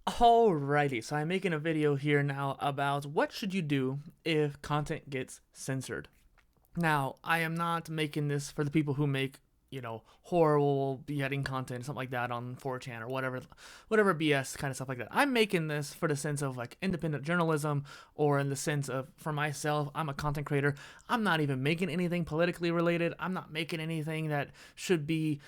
Alrighty, so I'm making a video here now about what should you do if content gets censored. Now, I am not making this for the people who make, horrible beheading content, something like that on 4chan or whatever BS kind of stuff like that. I'm making this for the sense of like independent journalism, or in the sense of, for myself, I'm a content creator. I'm not even making anything politically related. I'm not making anything that should be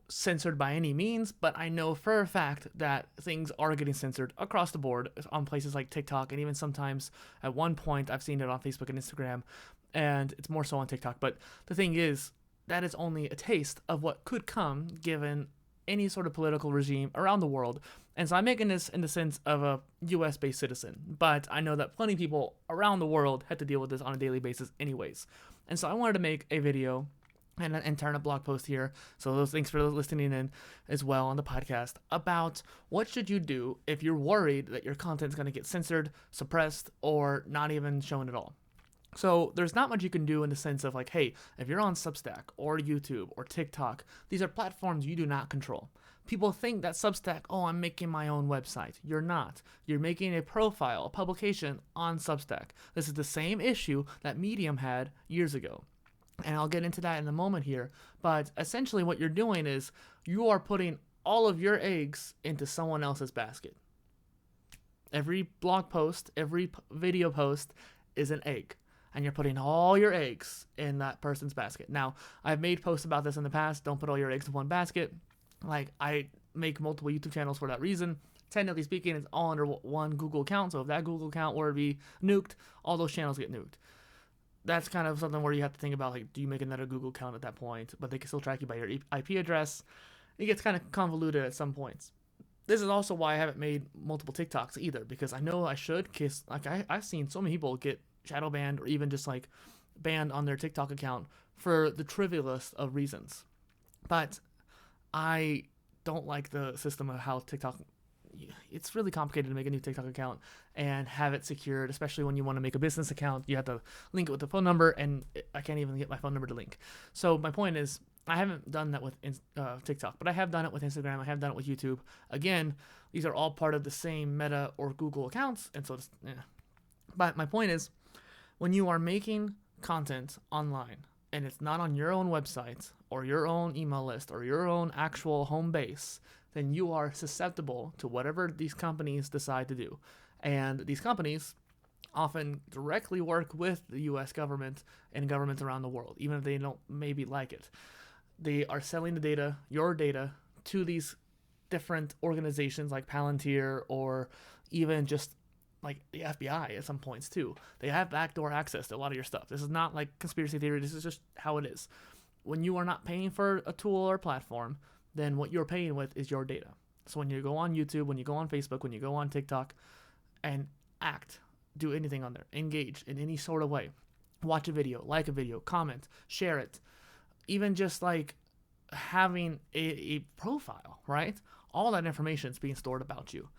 censored by any means, but I know for a fact that things are getting censored across the board on places like TikTok, and even sometimes at one point I've seen it on Facebook and Instagram, and it's more so on TikTok. But the thing is, that is only a taste of what could come given any sort of political regime around the world. And so I'm making this in the sense of a US based citizen, but I know that plenty of people around the world had to deal with this on a daily basis, anyways. And so I wanted to make a video and turn a blog post here. So those thanks for listening in as well on the podcast about what should you do if you're worried that your content is going to get censored, suppressed, or not even shown at all. So there's not much you can do in the sense of like, hey, if you're on Substack or YouTube or TikTok, these are platforms you do not control. People think that Substack, oh, I'm making my own website. You're not. You're making a profile, a publication on Substack. This is the same issue that Medium had years ago. And I'll get into that in a moment here. But essentially, what you're doing is you are putting all of your eggs into someone else's basket. Every blog post, every video post is an egg. And you're putting all your eggs in that person's basket. Now, I've made posts about this in the past. Don't put all your eggs in one basket. Like, I make multiple YouTube channels for that reason. Technically speaking, it's all under one Google account. So if that Google account were to be nuked, all those channels get nuked. That's kind of something where you have to think about, like, do you make another Google account at that point? But they can still track you by your IP address. It gets kind of convoluted at some points. This is also why I haven't made multiple TikToks either, because I know I should. Cause like I've seen so many people get shadow banned or even just like banned on their TikTok account for the trivialest of reasons. But I don't like the system of how TikTok, it's really complicated to make a new TikTok account and have it secured, especially when you want to make a business account. You have to link it with the phone number, and I can't even get my phone number to link. So my point is, I haven't done that with TikTok, but I have done it with Instagram. I have done it with YouTube. Again, these are all part of the same Meta or Google accounts, and so But my point is, when you are making content online and it's not on your own website or your own email list or your own actual home base, then you are susceptible to whatever these companies decide to do. And these companies often directly work with the US government and governments around the world, even if they don't maybe like it. They are selling the data, your data, to these different organizations like Palantir, or even just like the FBI at some points too. They have backdoor access to a lot of your stuff. This is not like conspiracy theory. This is just how it is. When you are not paying for a tool or platform, then what you're paying with is your data. So when you go on YouTube, when you go on Facebook, when you go on TikTok, and do anything on there, engage in any sort of way, watch a video, like a video, comment, share it, even just like having a profile, right? All that information is being stored about you.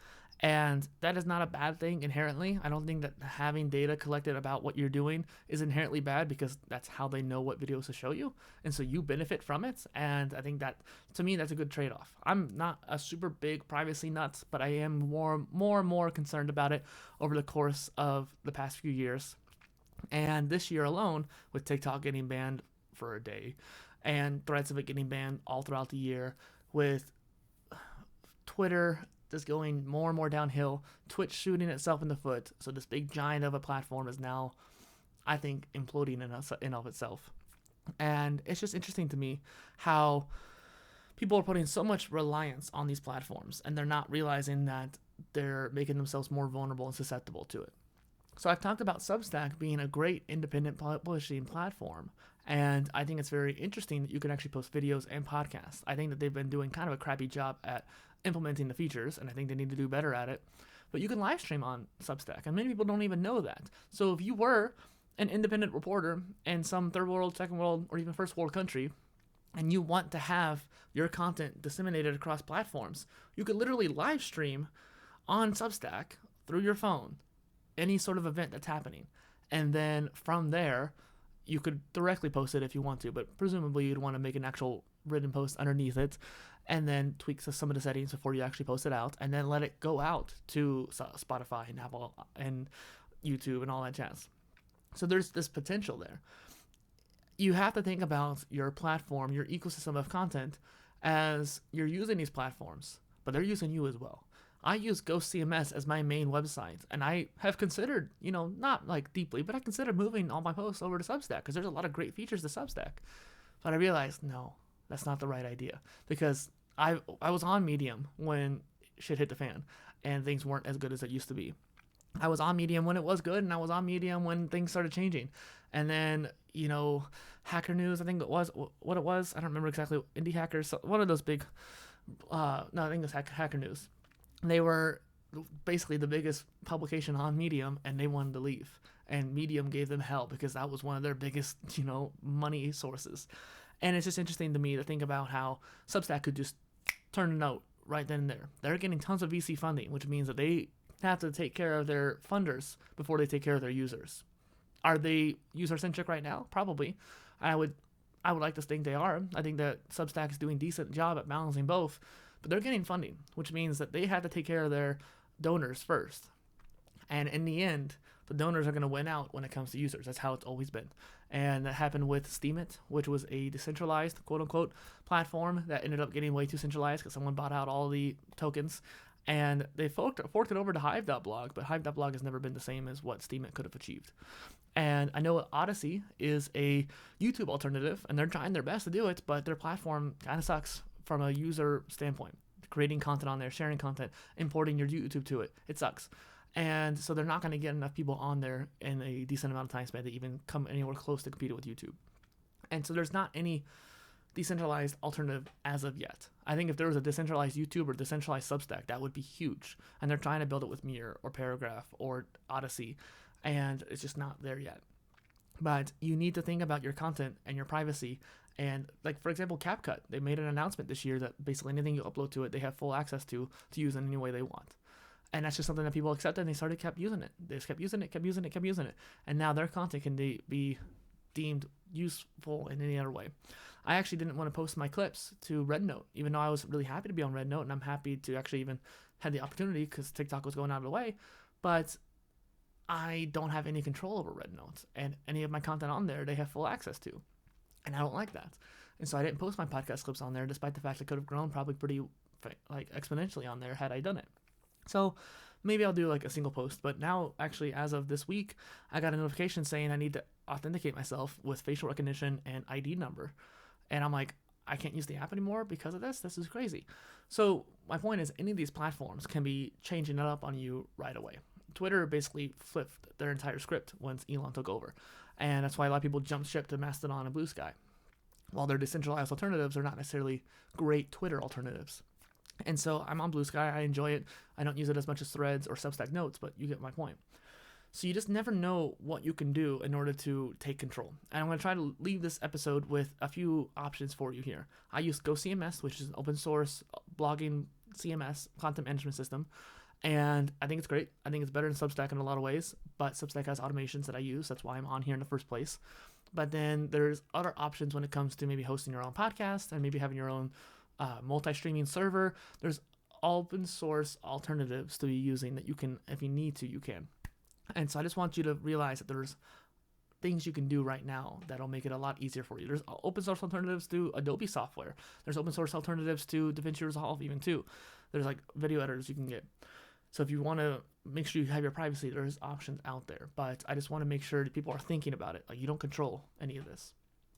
And that is not a bad thing inherently. I don't think that having data collected about what you're doing is inherently bad, because that's how they know what videos to show you. And so you benefit from it. And I think that, to me, that's a good trade-off. I'm not a super big privacy nut, but I am more and more concerned about it over the course of the past few years. And this year alone, with TikTok getting banned for a day and threats of it getting banned all throughout the year, with Twitter just going more and more downhill, Twitch shooting itself in the foot. So this big giant of a platform is now, I think, imploding in of itself. And it's just interesting to me how people are putting so much reliance on these platforms, and they're not realizing that they're making themselves more vulnerable and susceptible to it. So I've talked about Substack being a great independent publishing platform, and I think it's very interesting that you can actually post videos and podcasts. I think that they've been doing kind of a crappy job at implementing the features, and I think they need to do better at it. But you can live stream on Substack, and many people don't even know that. So if you were an independent reporter in some third world, second world, or even first world country, and you want to have your content disseminated across platforms, you could literally live stream on Substack through your phone any sort of event that's happening. And then from there, you could directly post it if you want to, but presumably you'd want to make an actual written post underneath it. and then tweak some of the settings before you actually post it out, and then let it go out to Spotify and Apple and YouTube and all that jazz. So there's this potential there. You have to think about your platform, your ecosystem of content, as you're using these platforms, but they're using you as well. I use Ghost CMS as my main website, and I have considered, not like deeply, but I considered moving all my posts over to Substack because there's a lot of great features to Substack. But I realized, no, that's not the right idea, because I was on Medium when shit hit the fan and things weren't as good as it used to be. I was on Medium when it was good, and I was on Medium when things started changing. And then, Hacker News, I think it was what it was. I don't remember exactly. Indie Hackers, one of those big, no, I think it was Hacker News. They were basically the biggest publication on Medium, and they wanted to leave. And Medium gave them hell because that was one of their biggest, money sources. And it's just interesting to me to think about how Substack could just turn a note right then and there. They're getting tons of VC funding, which means that they have to take care of their funders before they take care of their users. Are they user-centric right now? Probably. I would like to think they are. I think that Substack is doing a decent job at balancing both, but they're getting funding, which means that they had to take care of their donors first. And in the end, the donors are going to win out when it comes to users. That's how it's always been. And that happened with Steemit, which was a decentralized, quote-unquote, platform that ended up getting way too centralized because someone bought out all the tokens. And they forked it over to Hive.blog, but Hive.blog has never been the same as what Steemit could have achieved. And I know Odyssey is a YouTube alternative, and they're trying their best to do it, but their platform kind of sucks from a user standpoint. Creating content on there, sharing content, importing your YouTube to it sucks. And so they're not going to get enough people on there in a decent amount of time span to even come anywhere close to competing with YouTube. And so there's not any decentralized alternative as of yet. I think if there was a decentralized YouTube or decentralized Substack, that would be huge. And they're trying to build it with Mirror or Paragraph or Odyssey, and it's just not there yet. But you need to think about your content and your privacy. And like, for example, CapCut, they made an announcement this year that basically anything you upload to it, they have full access to use in any way they want. And that's just something that people accepted, and they kept using it. They just kept using it. And now their content can be deemed useful in any other way. I actually didn't want to post my clips to RedNote, even though I was really happy to be on RedNote, and I'm happy to actually even had the opportunity because TikTok was going out of the way. But I don't have any control over RedNote, and any of my content on there, they have full access to. And I don't like that. And so I didn't post my podcast clips on there, despite the fact I could have grown probably pretty exponentially on there had I done it. So maybe I'll do like a single post, but now actually as of this week, I got a notification saying I need to authenticate myself with facial recognition and ID number. And I'm like, I can't use the app anymore because of this. This is crazy. So my point is, any of these platforms can be changing it up on you right away. Twitter basically flipped their entire script once Elon took over. And that's why a lot of people jump ship to Mastodon and Blue Sky. While their decentralized alternatives are not necessarily great Twitter alternatives. And so I'm on Blue Sky. I enjoy it. I don't use it as much as Threads or Substack Notes, but you get my point. So you just never know what you can do in order to take control. And I'm going to try to leave this episode with a few options for you here. I use GoCMS, which is an open source blogging CMS, content management system. And I think it's great. I think it's better than Substack in a lot of ways, but Substack has automations that I use. That's why I'm on here in the first place. But then there's other options when it comes to maybe hosting your own podcast and maybe having your own multi-streaming server. There's open source alternatives to be using that you can, if you need to, you can. And so I just want you to realize that there's things you can do right now that'll make it a lot easier for you. There's open source alternatives to Adobe software. There's open source alternatives to DaVinci Resolve even too. There's like video editors you can get. So if you want to make sure you have your privacy, there's options out there. But I just want to make sure that people are thinking about it. Like, you don't control any of this.